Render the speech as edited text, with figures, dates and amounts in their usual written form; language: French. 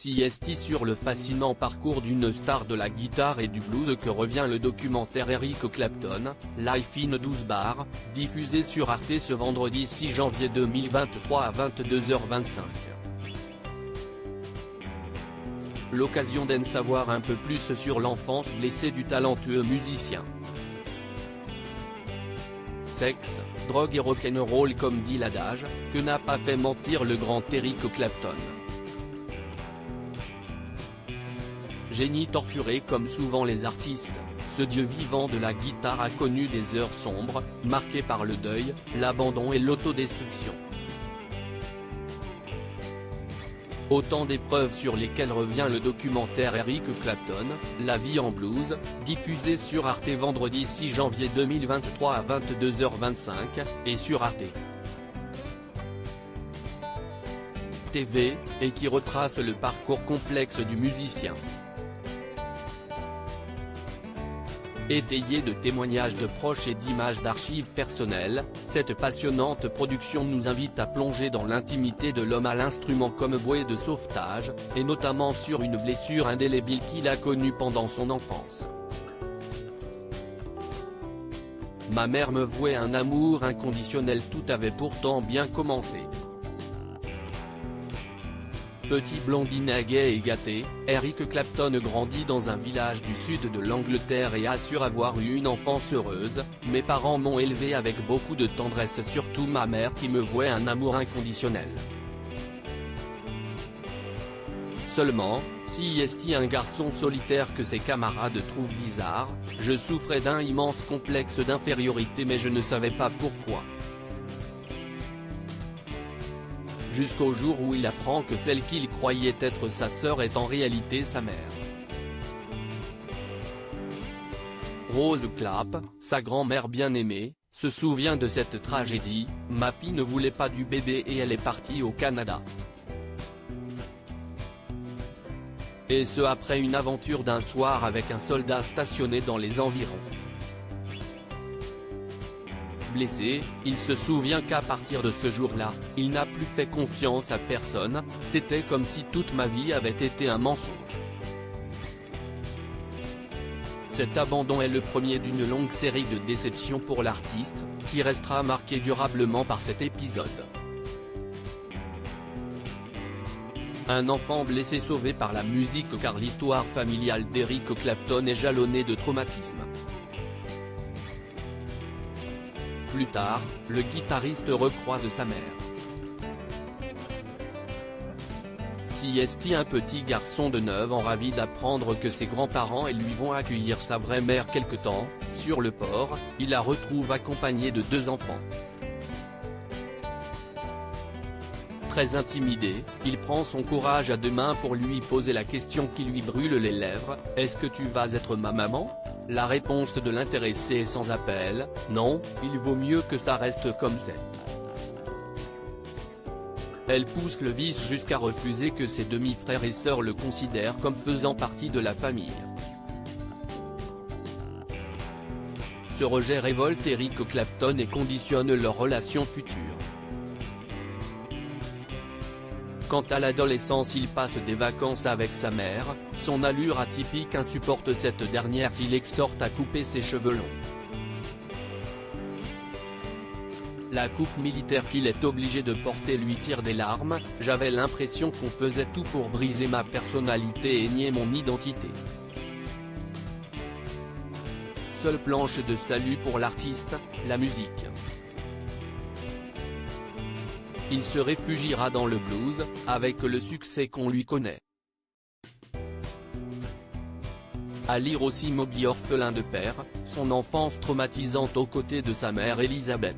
CST sur le fascinant parcours d'une star de la guitare et du blues que revient le documentaire Eric Clapton, Life in 12 Bars, diffusé sur Arte ce vendredi 6 janvier 2023 à 22h25. L'occasion d'en savoir un peu plus sur l'enfance blessée du talentueux musicien. Sexe, drogue et rock'n'roll comme dit l'adage, que n'a pas fait mentir le grand Eric Clapton. Génie torturé comme souvent les artistes, ce dieu vivant de la guitare a connu des heures sombres, marquées par le deuil, l'abandon et l'autodestruction. Autant d'épreuves sur lesquelles revient le documentaire Eric Clapton, La vie en blues, diffusé sur Arte vendredi 6 janvier 2023 à 22h25, et sur Arte TV, et qui retrace le parcours complexe du musicien. Étayé de témoignages de proches et d'images d'archives personnelles, cette passionnante production nous invite à plonger dans l'intimité de l'homme à l'instrument comme bouée de sauvetage, et notamment sur une blessure indélébile qu'il a connue pendant son enfance. Ma mère me vouait un amour inconditionnel, tout avait pourtant bien commencé. Petit blondinet gai et gâté, Eric Clapton grandit dans un village du sud de l'Angleterre et assure avoir eu une enfance heureuse. Mes parents m'ont élevé avec beaucoup de tendresse, surtout ma mère qui me vouait un amour inconditionnel. Seulement, si est un garçon solitaire que ses camarades trouvent bizarre, je souffrais d'un immense complexe d'infériorité mais je ne savais pas pourquoi. Jusqu'au jour où il apprend que celle qu'il croyait être sa sœur est en réalité sa mère. Rose Clap, sa grand-mère bien-aimée, se souvient de cette tragédie. Ma fille ne voulait pas du bébé et elle est partie au Canada. Et ce après une aventure d'un soir avec un soldat stationné dans les environs. Blessé, il se souvient qu'à partir de ce jour-là, il n'a plus fait confiance à personne, c'était comme si toute ma vie avait été un mensonge. Cet abandon est le premier d'une longue série de déceptions pour l'artiste, qui restera marqué durablement par cet épisode. Un enfant blessé sauvé par la musique car l'histoire familiale d'Eric Clapton est jalonnée de traumatismes. Plus tard, le guitariste recroise sa mère. CST, un petit garçon de 9 ans ravi d'apprendre que ses grands-parents et lui vont accueillir sa vraie mère quelque temps. Sur le port, il la retrouve accompagnée de 2 enfants. Très intimidé, il prend son courage à 2 mains pour lui poser la question qui lui brûle les lèvres, « Est-ce que tu vas être ma maman ?» La réponse de l'intéressé est sans appel, « Non, il vaut mieux que ça reste comme c'est. » Elle pousse le vice jusqu'à refuser que ses demi-frères et sœurs le considèrent comme faisant partie de la famille. Ce rejet révolte Eric Clapton et conditionne leur relation future. Quant à l'adolescence, il passe des vacances avec sa mère, son allure atypique insupporte cette dernière qui l'exhorte à couper ses cheveux longs. La coupe militaire qu'il est obligé de porter lui tire des larmes, j'avais l'impression qu'on faisait tout pour briser ma personnalité et nier mon identité. Seule planche de salut pour l'artiste, la musique. Il se réfugiera dans le blues, avec le succès qu'on lui connaît. À lire aussi Moby, orphelin de père, son enfance traumatisante aux côtés de sa mère Elizabeth.